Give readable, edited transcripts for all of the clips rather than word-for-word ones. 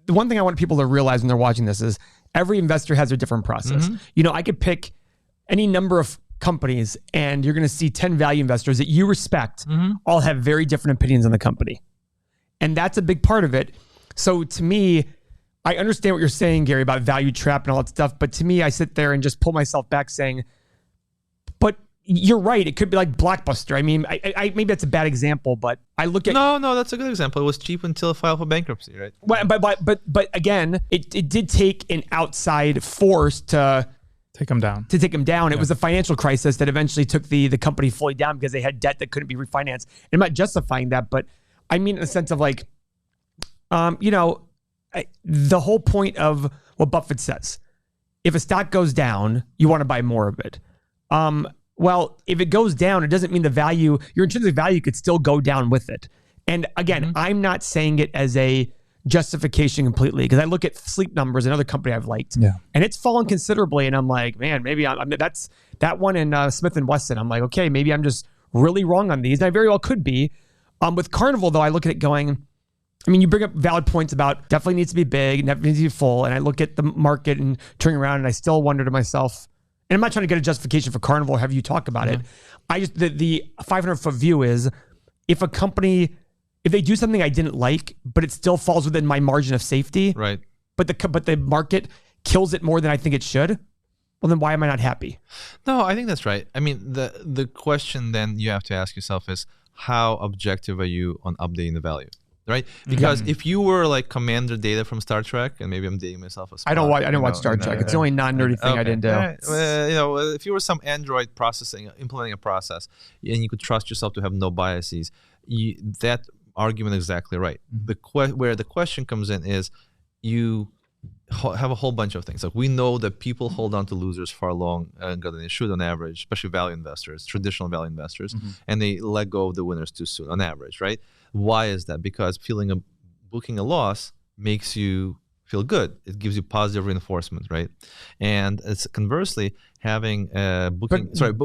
the one thing I want people to realize when they're watching this is every investor has a different process. You know, I could pick any number of companies and you're going to see 10 value investors that you respect all have very different opinions on the company. And that's a big part of it. So to me, I understand what you're saying, Gary, about value trap and all that stuff. But to me, I sit there and just pull myself back saying, but you're right. It could be like Blockbuster. I mean, I maybe that's a bad example, but I look at... No, that's a good example. It was cheap until it filed for bankruptcy, right? Well, but again, it did take an outside force to take them down. It was a financial crisis that eventually took the company fully down because they had debt that couldn't be refinanced. And I'm not justifying that, but I mean in the sense of like, you know, the whole point of what Buffett says, if a stock goes down, you want to buy more of it. Well, if it goes down, it doesn't mean the value, your intrinsic value could still go down with it. And again, I'm not saying it as a justification completely because I look at Sleep Numbers, another company I've liked, and it's fallen considerably. And I'm like, man, maybe that's that one in Smith and Wesson. I'm like, okay, maybe I'm just really wrong on these. And I very well could be. With Carnival, though, I look at it going, I mean, you bring up valid points about definitely needs to be big, definitely needs to be full. And I look at the market and turning around and I still wonder to myself, and I'm not trying to get a justification for Carnival or have you talk about it. I just, the 500-foot view is if a company, if they do something I didn't like, but it still falls within my margin of safety, right? But the market kills it more than I think it should, well, then why am I not happy? No, I think that's right. I mean, the question then you have to ask yourself is, how objective are you on updating the value? Right, because if you were like Commander Data from Star Trek, and maybe I'm dating myself as I don't watch Star Trek. It's the only non-nerdy thing I didn't do. Right. You know, if you were some Android implementing a process, and you could trust yourself to have no biases, that argument is exactly right. Where the question comes in is, you have a whole bunch of things. Like we know that people hold on to losers far longer than they should on average, especially value investors, traditional value investors, and they let go of the winners too soon on average, right? Why is that? Because booking a loss makes you feel good. It gives you positive reinforcement, right? And it's conversely having booking gain.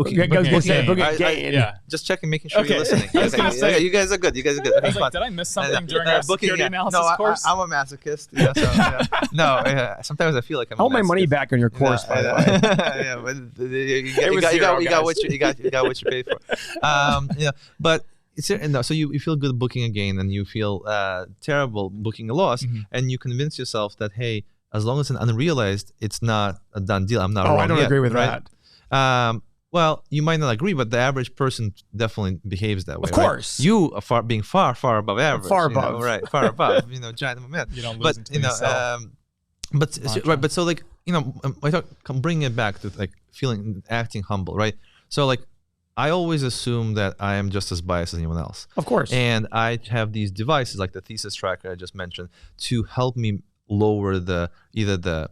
Just checking, making sure you're listening. You guys are good. I was like, did I miss something during our security analysis course? I'm a masochist. No, sometimes I feel like I'm. I want my money back on your course, by the way. You got what you paid for. But. So you feel good booking a gain and you feel terrible booking a loss, and you convince yourself that, hey, as long as it's unrealized, it's not a done deal. I'm not wrong. I don't agree with that. Well, you might not agree, but the average person definitely behaves that way. Of course. Right? You are being far above average. Far above. Right, far above. Giant man. You don't lose until you sell. But so like, I'm bringing it back to like acting humble, right? So like, I always assume that I am just as biased as anyone else. Of course. And I have these devices like the thesis tracker I just mentioned to help me lower either the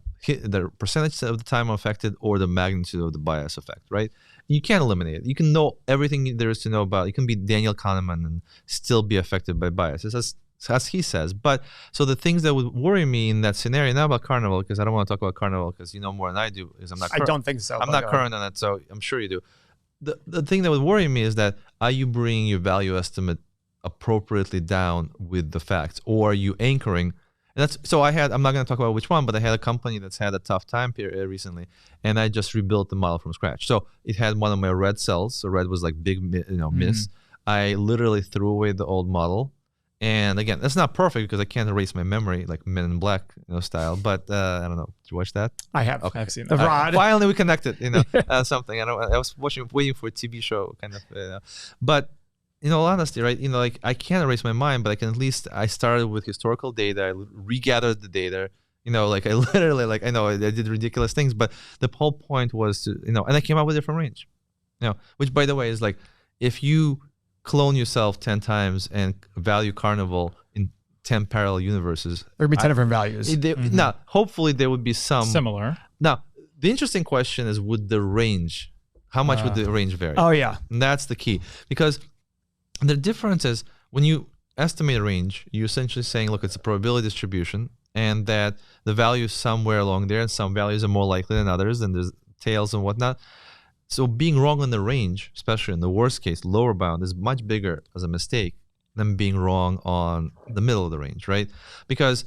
percentage of the time affected or the magnitude of the bias effect, right? You can't eliminate it. You can know everything there is to know about it. You can be Daniel Kahneman and still be affected by biases, as he says. But so the things that would worry me in that scenario, not about Carnival, because I don't want to talk about Carnival because you know more than I do, because I'm not I don't think so. I'm not current on it, so I'm sure you do. The thing that would worry me is that, are you bringing your value estimate appropriately down with the facts, or are you anchoring? And I'm not going to talk about which one, but I had a company that's had a tough time period recently, and I just rebuilt the model from scratch. So it had one of my red cells. So red was like big, miss. I literally threw away the old model. And again, that's not perfect because I can't erase my memory like Men in Black style. But I don't know. Did you watch that? I have. Okay. I've seen that. The Rod. Finally, we connected. Something. I was waiting for a TV show kind of. But in all honesty, right? Like I can't erase my mind, but I can at least. I started with historical data. I regathered the data. Like I literally, like I know I did ridiculous things, but the whole point was to, and I came up with a different range. Which by the way is like, if you clone yourself 10 times and value Carnival in 10 parallel universes. There would be 10 different values. Now, hopefully there would be some similar. Now, the interesting question is, would the range, how much would the range vary? Oh, yeah. And that's the key. Because the difference is, when you estimate a range, you're essentially saying, look, it's a probability distribution, and that the value is somewhere along there, and some values are more likely than others, and there's tails and whatnot. So being wrong on the range, especially in the worst case, lower bound, is much bigger as a mistake than being wrong on the middle of the range, right? Because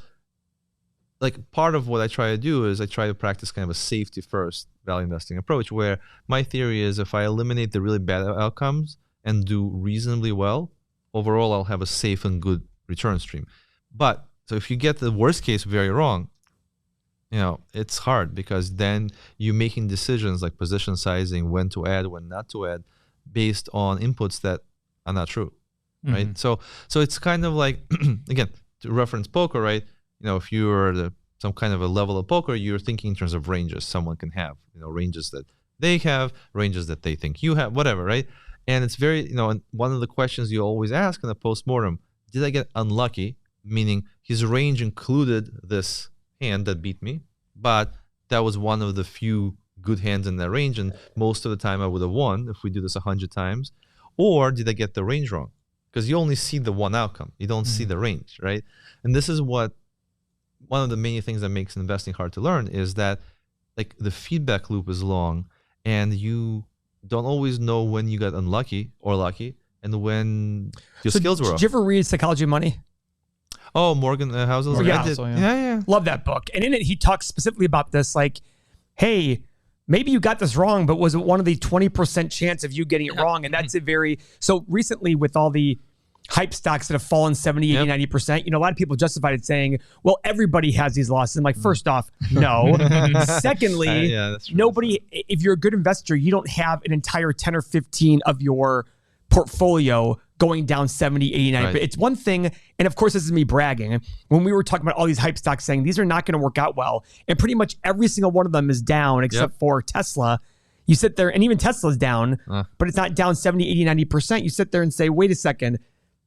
like part of what I try to do is I try to practice kind of a safety first value investing approach, where my theory is if I eliminate the really bad outcomes and do reasonably well, overall I'll have a safe and good return stream. But so if you get the worst case very wrong, it's hard, because then you're making decisions like position sizing, when to add, when not to add, based on inputs that are not true, right? So it's kind of like, again, to reference poker, right? If you're some kind of a level of poker, you're thinking in terms of ranges someone can have, ranges that they have, ranges that they think you have, whatever, right? And it's very, and one of the questions you always ask in a postmortem, did I get unlucky? Meaning his range included this hand that beat me, but that was one of the few good hands in that range, and most of the time I would have won if we do this 100 times. Or did I get the range wrong? Because you only see the one outcome, you don't see the range, right? And this is what one of the many things that makes investing hard to learn is that, like, the feedback loop is long, and you don't always know when you got unlucky or lucky, and when your skills were off. Did you ever read Psychology of Money? Oh, Morgan Housel's? Yeah. Love that book. And in it, he talks specifically about this, like, hey, maybe you got this wrong, but was it one of the 20% chance of you getting it wrong? And that's so recently with all the hype stocks that have fallen 70, 80, 90%, a lot of people justified it saying, well, everybody has these losses. I'm like, first off, no. Secondly, nobody, if you're a good investor, you don't have an entire 10 or 15 of your portfolio going down 70, 80, 90%. Right. It's one thing, and of course this is me bragging, when we were talking about all these hype stocks saying these are not going to work out well, and pretty much every single one of them is down except for Tesla. You sit there, and even Tesla's down, but it's not down 70, 80, 90%. You sit there and say, wait a second,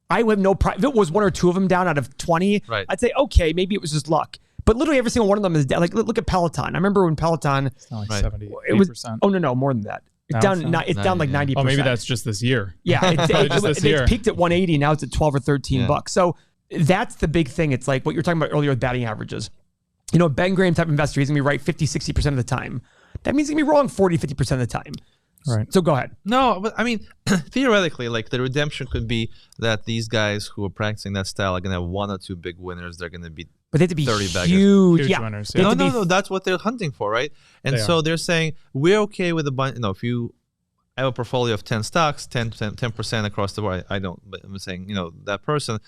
I have no pride. If it was one or two of them down out of 20, I'd say, okay, maybe it was just luck. But literally every single one of them is down. Like, look at Peloton. I remember when Peloton... It's not like 70, it was, oh, no, more than that. It's down like 90%. Oh, maybe that's just this year. Yeah, it's peaked at 180. Now it's at 12 or 13 bucks. So that's the big thing. It's like what you were talking about earlier with batting averages. Ben Graham type investor, he's going to be right 50, 60% of the time. That means he's going to be wrong 40, 50% of the time. Right. So go ahead. No, but I mean, theoretically, like, the redemption could be that these guys who are practicing that style are going to have one or two big winners. They're going to be, but they have to be 30 huge winners. Yeah. No, that's what they're hunting for, right? And they're saying, we're okay with a bunch, if you have a portfolio of 10 stocks, 10% across the board. I don't, but I'm saying, that person,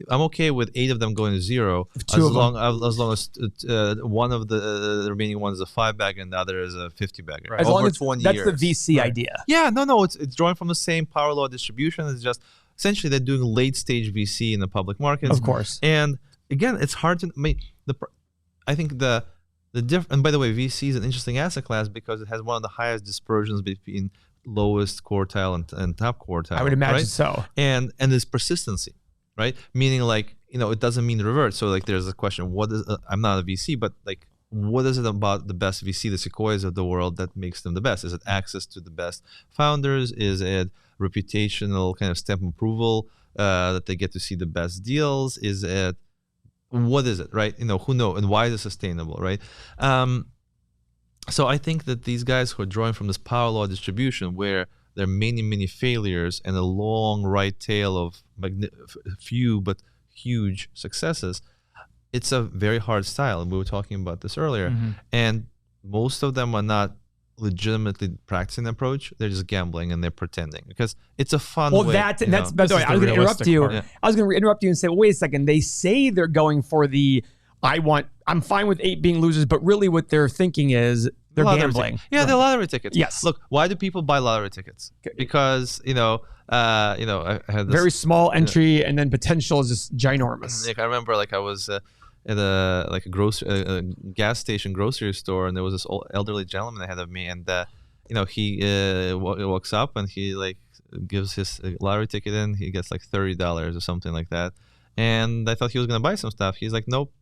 I'm okay with 8 of them going to zero, as long as one of the remaining ones is a 5-bagger and the other is a 50-bagger. Right. As long as 20 years. That's the VC idea. Yeah, no, it's drawing from the same power law distribution. It's just essentially they're doing late stage VC in the public markets. Of course. And again, it's hard to I think the and by the way, VC is an interesting asset class because it has one of the highest dispersions between lowest quartile and top quartile. I would imagine so. And there's persistency, right? Meaning, like, it doesn't mean revert. So, like, there's a question, what is I'm not a VC, but, like, what is it about the best VC, the Sequoias of the world, that makes them the best? Is it access to the best founders? Is it reputational kind of stamp of approval that they get to see the best deals? Is it, what is it, right? Who knows? And why is it sustainable, right? So I think that these guys who are drawing from this power law distribution, where there are many, many failures and a long right tail of few but huge successes, it's a very hard style. And we were talking about this earlier. And most of them are not legitimately practicing the approach. They're just gambling and they're pretending because it's a fun way. Well, that's by the way, I was going to interrupt you. I was going to interrupt you and say, well, wait a second. They say they're going for the I'm fine with 8 being losers, but really what they're thinking is they're gambling. Yeah, they're lottery tickets. Yes. Look, why do people buy lottery tickets? Because, I had this very small entry and then potential is just ginormous. Like, I remember, like, I was at a gas station grocery store, and there was this old elderly gentleman ahead of me, and he walks up and he, like, gives his lottery ticket in. He gets like $30 or something like that, and I thought he was gonna buy some stuff. He's like, nope.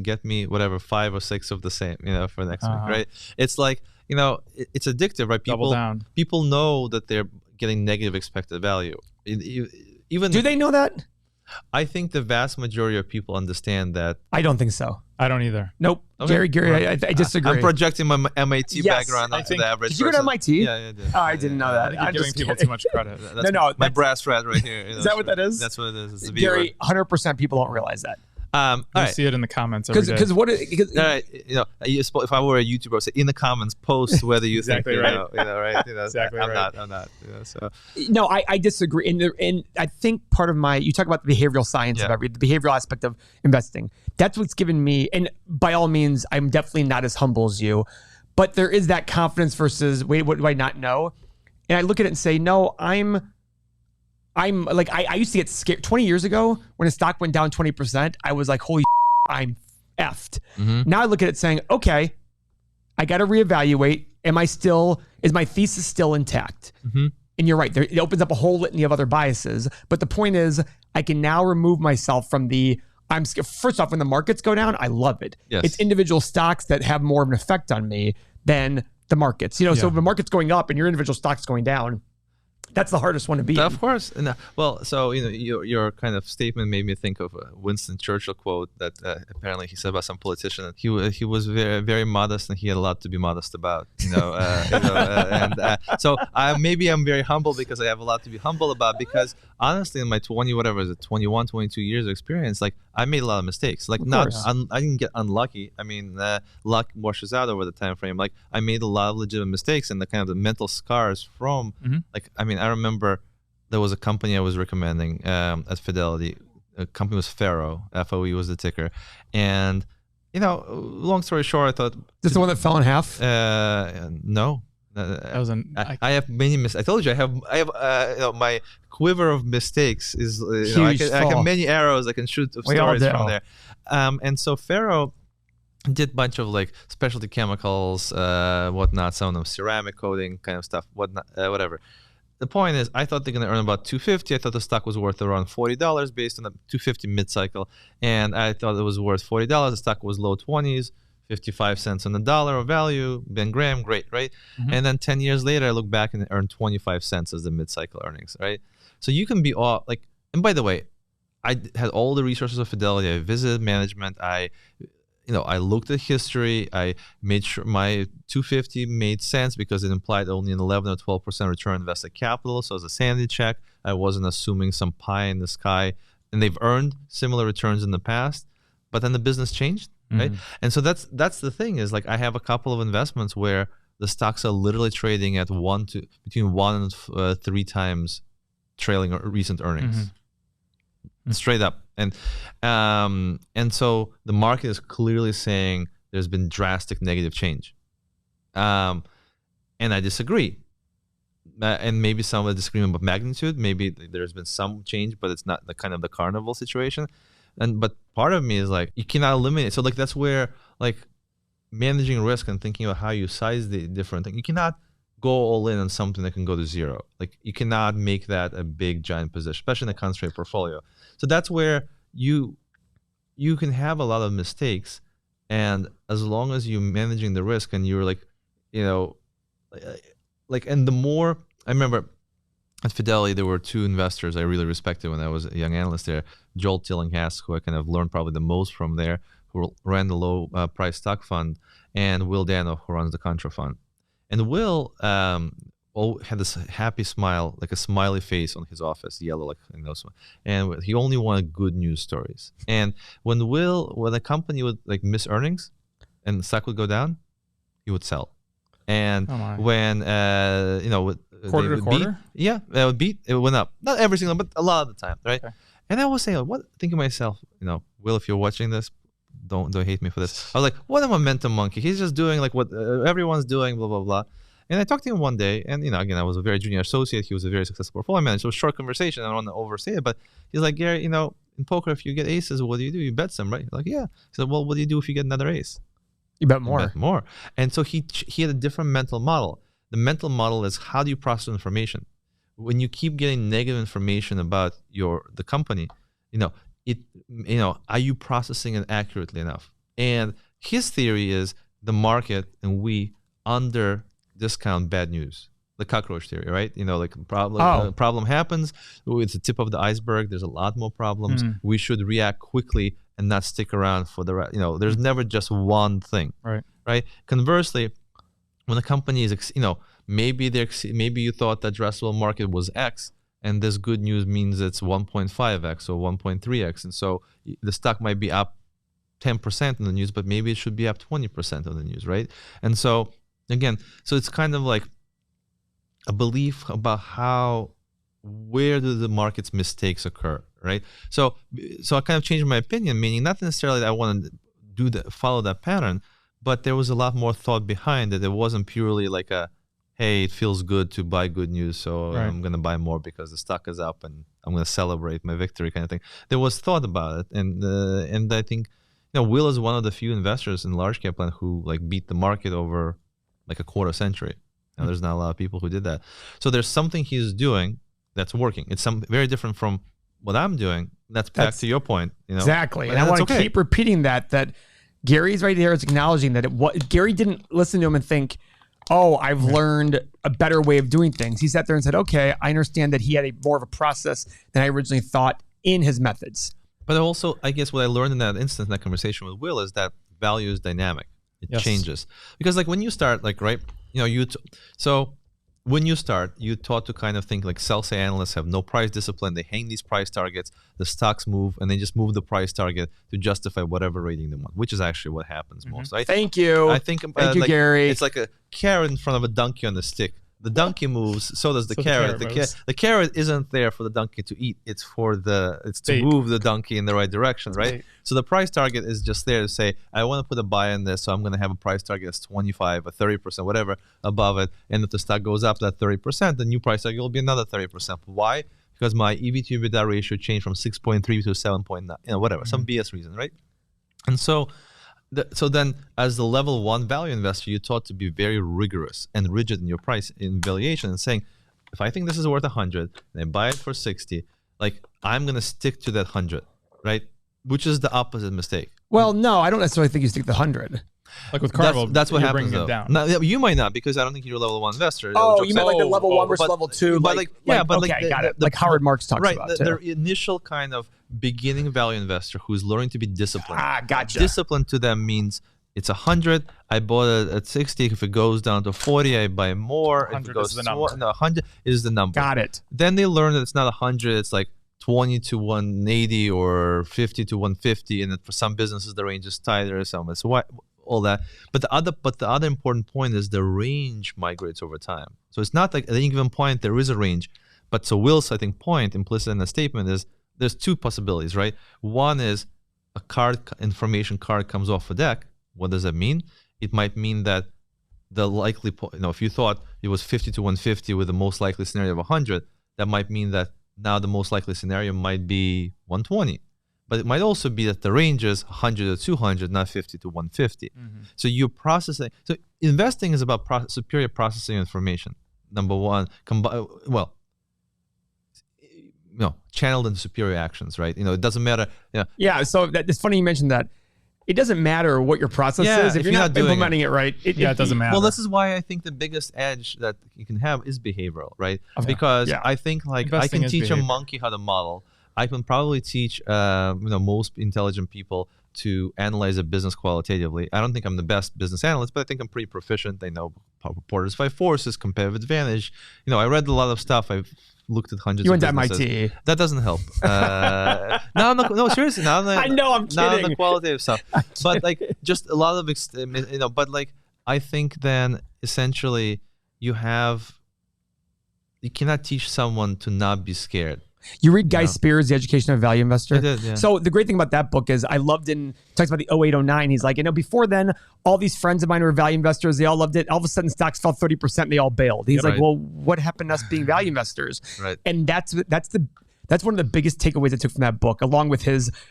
Get me whatever 5 or 6 of the same, for next week, right? It's like, it's addictive, right? People know that they're getting negative expected value. Even do they know that? I think the vast majority of people understand that. I don't think so. I don't either. Nope. Okay. Gary, I disagree. I'm projecting my MIT background onto the average. Did you go to MIT? Yeah, I did. Oh, I didn't know that. I'm giving people too much credit. No, my brass rat right here. Is that what that is? That's what it is. It's Gary, 100% people don't realize that. You see it in the comments every day. Because if I were a YouTuber, I would say in the comments, post whether you exactly think right. exactly right. I'm not. So no, I disagree. And I think part of you talk about the behavioral science of the behavioral aspect of investing. That's what's given me. And by all means, I'm definitely not as humble as you, but there is that confidence versus wait, what do I not know? And I look at it and say, no, I'm like, I used to get scared 20 years ago when a stock went down 20%. I was like, holy I'm effed. Now I look at it saying, okay, I got to reevaluate. Is my thesis still intact? And you're right. It opens up a whole litany of other biases. But the point is, I can now remove myself from I'm scared. First off, when the markets go down, I love it. Yes. It's individual stocks that have more of an effect on me than the markets. So if the market's going up and your individual stock's going down, that's the hardest one to beat. Of course. Well, so your kind of statement made me think of a Winston Churchill quote that apparently he said about some politician. He was very, very modest, and he had a lot to be modest about. So maybe I'm very humble because I have a lot to be humble about. Because honestly, in my 21, 22 years of experience, like I made a lot of mistakes. Like I didn't get unlucky. I mean, luck washes out over the time frame. Like I made a lot of legitimate mistakes, and the mental scars from I remember there was a company I was recommending at Fidelity. The company was Faro. FOE was the ticker. And, long story short, I thought... This the one that fell in half? No. I have many mistakes. I told you I have my quiver of mistakes is I have many arrows I can shoot of stories from there. And so Faro did a bunch of specialty chemicals, whatnot, some of them ceramic coating kind of stuff, whatnot, whatever. The point is, I thought they're going to earn about $250. I thought the stock was worth around $40 based on the $250 mid-cycle. And I thought it was worth $40. The stock was low 20s, 55 cents on the dollar of value. Ben Graham, great, right? And then 10 years later, I look back and it earned 25 cents as the mid-cycle earnings, right? So you can be all and by the way, I had all the resources of Fidelity. I visited management. I looked at history. I made sure my 250 made sense because it implied only an 11 or 12% return on invested capital. So as a sanity check, I wasn't assuming some pie in the sky. And they've earned similar returns in the past, but then the business changed, right? And so that's the thing is I have a couple of investments where the stocks are literally trading at between 1 and 3 times trailing recent earnings. Straight up. And so the market is clearly saying there's been drastic negative change. And I disagree. And maybe some of the disagreement about magnitude, maybe there's been some change, but it's not the kind of the carnival situation. But part of me is you cannot eliminate. So that's where managing risk and thinking about how you size the different thing. You cannot go all in on something that can go to zero. You cannot make that a big giant position, especially in a concentrated portfolio. So that's where you can have a lot of mistakes, and as long as you're managing the risk and you're and the more I remember at Fidelity, there were 2 investors I really respected when I was a young analyst there, Joel Tillinghast, who I kind of learned probably the most from there, who ran the low price stock fund, and Will Danoff, who runs the Contra fund. And Will had this happy smile, like a smiley face on his office, yellow, and he only wanted good news stories. And when a company would miss earnings and the stock would go down, he would sell. And when quarter to quarter, it went up. Not every single, but a lot of the time, right? Okay. And I was saying, thinking to myself, Will, if you're watching this, don't hate me for this. I was like, what a momentum monkey. He's just doing what everyone's doing, blah, blah, blah. And I talked to him one day, and again, I was a very junior associate. He was a very successful portfolio manager. So it was a short conversation. I don't want to overstate it, but he's like, Gary, in poker, if you get aces, what do? You bet some, right? Yeah. He said, well, what do you do if you get another ace? You bet more. You bet more. And so he had a different mental model. The mental model is, how do you process information? When you keep getting negative information about the company, are you processing it accurately enough? And his theory is the market and we under discount bad news, the cockroach theory, right? Problem happens, it's the tip of the iceberg. There's a lot more problems. We should react quickly and not stick around for the rest. There's never just one thing, right? Conversely, when a company is, maybe you thought the addressable market was X, and this good news means it's 1.5x or 1.3x, and so the stock might be up 10% in the news, but maybe it should be up 20% on the news, right? And so again, so it's kind of like a belief about where do the market's mistakes occur, right? So I kind of changed my opinion, meaning not necessarily that I want to follow that pattern, but there was a lot more thought behind it. It wasn't purely like hey, it feels good to buy good news, so I'm going to buy more because the stock is up and I'm going to celebrate my victory kind of thing. There was thought about it, and I think Will is one of the few investors in large cap land who like beat the market over like a quarter century. There's not a lot of people who did that. So there's something he's doing that's working. It's very different from what I'm doing. That's back to your point. Exactly. And I want to keep repeating that Gary's right there is acknowledging that Gary didn't listen to him and think, oh, I've learned a better way of doing things. He sat there and said, okay, I understand that he had more of a process than I originally thought in his methods. But also, I guess what I learned in that instance, in that conversation with Will, is that value is dynamic. It changes. Because like when you start, like, right, so when you start, you taught to kind of think like sell-side analysts have no price discipline. They hang these price targets, the stocks move, and they just move the price target to justify whatever rating they want, which is actually what happens most. Right? Thank you. I think Thank you, Gary. It's like a carrot in front of a donkey on a stick. The donkey moves, so does the carrot. The carrot isn't there for the donkey to eat. It's to move the donkey in the right direction, right? So the price target is just there to say, I want to put a buy in this, so I'm going to have a price target that's 25 or 30%, whatever, above it. And if the stock goes up that 30%, the new price target will be another 30%. Why? Because my EV to EBITDA ratio changed from 6.3 to 7.9, whatever, some BS reason, right? And so then as the level 1 value investor, you're taught to be very rigorous and rigid in your price in valuation and saying, if I think this is worth 100 and I buy it for 60, like I'm going to stick to that 100, right? Which is the opposite mistake. Well, no, I don't necessarily think you stick to the 100. Like with Carvo, that's what happens though. Down. Now, you might not, because I don't think you're a level 1 investor. Oh, you meant like the level 1 versus level 2. But got it. Like Howard Marks talks about the initial kind of beginning value investor who's learning to be disciplined. Gotcha. Discipline to them means it's 100. I bought it at 60. If it goes down to 40, I buy more. 100 if it goes is the number. 100 is the number. Got it. Then they learn that it's not 100. It's like 20 to 180 or 50 to 150, and for some businesses the range is tighter, some is all that. But the other important point is the range migrates over time. So it's not like at any given point there is a range. But so Will's, I think, point implicit in the statement is there's two possibilities, right? One is a information card comes off a deck. What does that mean? It might mean that the likely, if you thought it was 50 to 150 with the most likely scenario of 100, that might mean that now the most likely scenario might be 120. But it might also be that the range is 100 to 200, not 50 to 150. So you're processing. So investing is about superior processing of information. Number one, channeled into superior actions, right? It doesn't matter. Yeah. So it's funny you mentioned that. It doesn't matter what your process is if you're not implementing it right. It doesn't matter. Well, this is why I think the biggest edge that you can have is behavioral, right? Because I think like I can teach a monkey how to model. I can probably teach most intelligent people to analyze a business qualitatively. I don't think I'm the best business analyst, but I think I'm pretty proficient. I know reporters by forces, competitive advantage. I read a lot of stuff. I've looked at hundreds. You went to MIT. That doesn't help. No, seriously. I know, I'm kidding. Not on the qualitative stuff, but like just a lot of But like I think then essentially you cannot teach someone to not be scared. You read Guy Spears, The Education of a Value Investor? I did, yeah. So the great thing about that book is I loved talks about the 08-09. He's like, before then, all these friends of mine were value investors. They all loved it. All of a sudden, stocks fell 30% and they all bailed. He's like, well, what happened to us being value investors? Right. And that's one of the biggest takeaways I took from that book, along with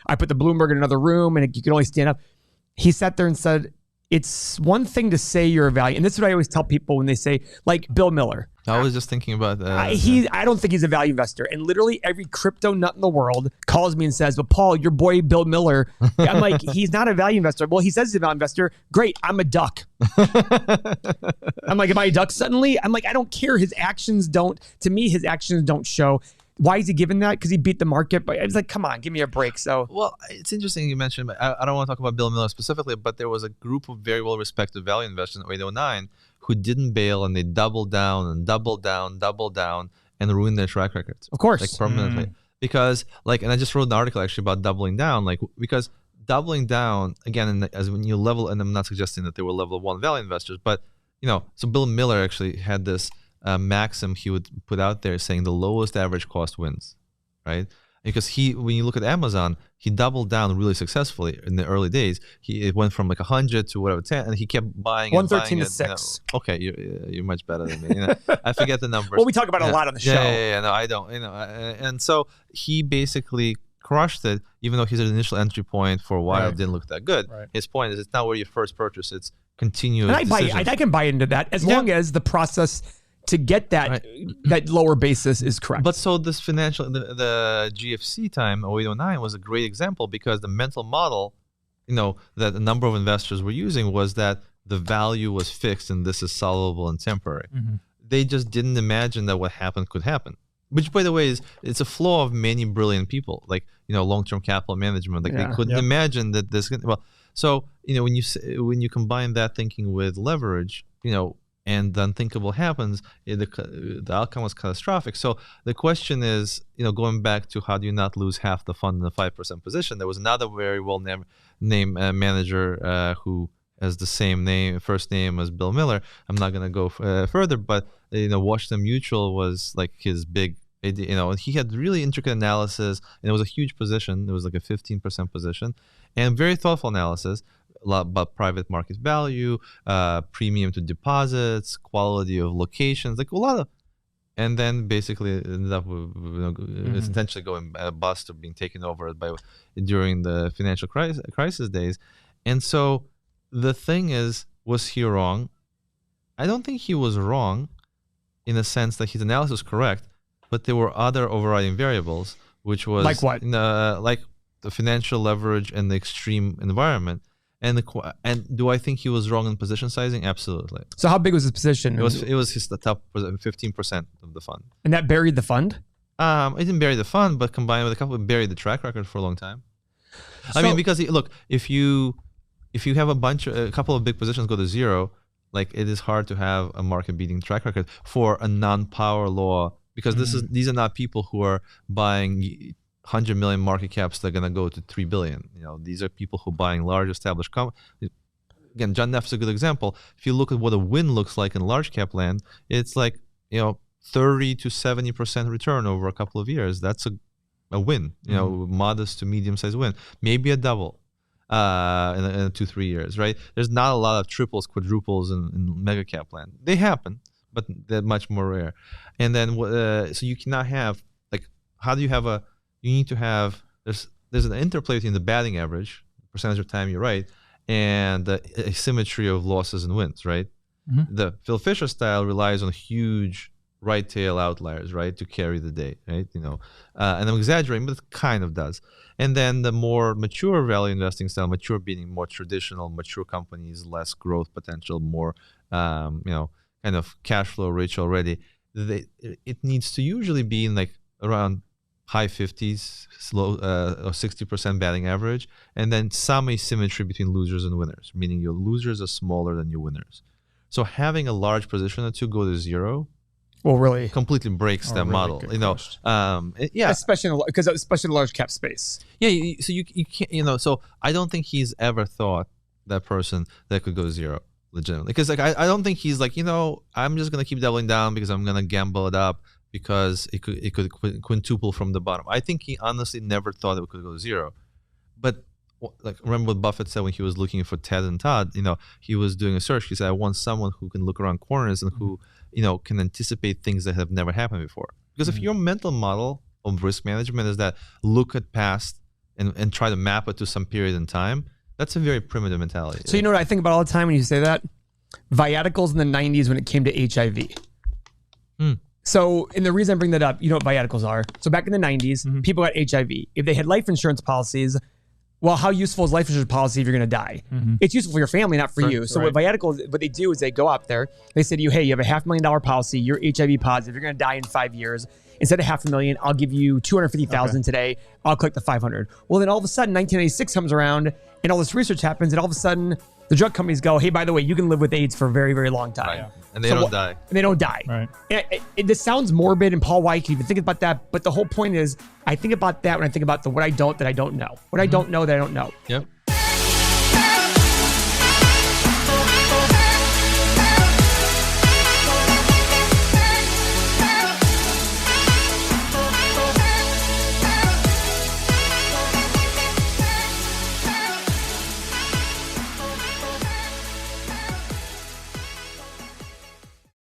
I put the Bloomberg in another room and you could only stand up. He sat there and said, it's one thing to say you're a value. And this is what I always tell people when they say, like Bill Miller. I was just thinking about that. I don't think he's a value investor. And literally every crypto nut in the world calls me and says, but Paul, your boy Bill Miller. I'm like, he's not a value investor. Well, he says he's a value investor. Great. I'm a duck. I'm like, am I a duck suddenly? I'm like, I don't care. His actions don't show. Why is he given that? Because he beat the market. But I was like, come on, give me a break. So, well, it's interesting you mentioned, but I don't want to talk about Bill Miller specifically, but there was a group of very well-respected value investors in 08-09 who didn't bail, and they doubled down and doubled down, and ruin their track records. Of course. Like permanently. Because and I just wrote an article actually about doubling down, because doubling down, again, as when you level, and I'm not suggesting that they were level 1 value investors, but, so Bill Miller actually had this maxim he would put out there saying the lowest average cost wins, right? Because when you look at Amazon, he doubled down really successfully in the early days. It went from 100 to whatever 10, and he kept buying 113 to 6. Okay, you're much better than me. I forget the numbers. Well, we talk about it a lot on the show. Yeah, no, I don't. And so he basically crushed it, even though his initial entry point for a while didn't look that good. Right. His point is, it's not where you first purchase; it's continuous. And I can buy into that as long as the process to get that that lower basis is correct. But so this the GFC time, 0809, was a great example, because the mental model, that a number of investors were using was that the value was fixed and this is solvable and temporary. Mm-hmm. They just didn't imagine that what happened could happen. Which, by the way, it's a flaw of many brilliant people, like long-term capital management. Like they couldn't imagine that this. Well, so when you combine that thinking with leverage, and the unthinkable happens, the outcome was catastrophic. So the question is, going back to how do you not lose half the fund in a 5% position? There was another very well-named manager who has the same first name as Bill Miller. I'm not going to go further, but Washington Mutual was like his big, and he had really intricate analysis, and it was a huge position. It was like a 15% position, and very thoughtful analysis. A lot about private market value, premium to deposits, quality of locations, like a lot of, and then basically ended up with, essentially going bust or being taken over during the financial crisis days. And so the thing is, was he wrong? I don't think he was wrong in the sense that his analysis was correct, but there were other overriding variables, which was like what? Like the financial leverage and the extreme environment. And do I think he was wrong in position sizing? Absolutely. So how big was his position? It was the top 15% of the fund. And that buried the fund? It didn't bury the fund, but combined with it buried the track record for a long time. I mean, because look, if you have a couple of big positions go to zero, like it is hard to have a market beating track record for a non-power law, because these are not people who are buying 100 million market caps that are going to go to 3 billion. These are people who are buying large established companies. Again, John Neff's a good example. If you look at what a win looks like in large cap land, it's like 30 to 70% return over a couple of years. That's a win. Modest to medium sized win. Maybe a double in 2-3 years, right? There's not a lot of triples, quadruples in mega cap land. They happen, but they're much more rare. And then so you cannot have, like, how do you have you need to have, there's an interplay between the batting average, percentage of time you're right, and the asymmetry of losses and wins, right? Mm-hmm. The Phil Fisher style relies on huge right tail outliers, right, to carry the day, right? And I'm exaggerating, but it kind of does. And then the more mature value investing style, mature being more traditional, mature companies, less growth potential, more, kind of cash flow rich already. It needs to usually be in like around high 50s, low or 60% batting average, and then some asymmetry between losers and winners, meaning your losers are smaller than your winners. So having a large position or two go to zero, really completely breaks that model. Especially in the large cap space. Yeah, so you can't. So I don't think he's ever thought that person that could go to zero legitimately, because I don't think he's like I'm just gonna keep doubling down because I'm gonna gamble it up, because it could quintuple from the bottom. I think he honestly never thought it could go to zero. But like, remember what Buffett said when he was looking for Ted and Todd? He was doing a search. He said, I want someone who can look around corners and who, can anticipate things that have never happened before. Because if your mental model of risk management is that look at past and try to map it to some period in time, that's a very primitive mentality. So you know what I think about all the time when you say that? Viaticals in the 90s when it came to HIV. So, and the reason I bring that up, you know what viaticals are. So back in the 90s, people got HIV. If they had life insurance policies, well, how useful is life insurance policy if you're going to die? It's useful for your family, not for you. So what viaticals, what they do is they go out there, they say to you, hey, you have a $500,000 policy, you're HIV positive, you're going to die in 5 years. Instead of $500,000, I'll give you $250,000 today. I'll collect the $500,000. Well, then all of a sudden, 1996 comes around and all this research happens, and all of a sudden, The drug companies go, hey, by the way, you can live with AIDS for a very, very long time. Right. And they don't die. And they don't die. Right. This sounds morbid, and Paul White can even think about that. But the whole point is, I think about that when I think about the what I don't that I don't know. What I don't know that I don't know. Yep.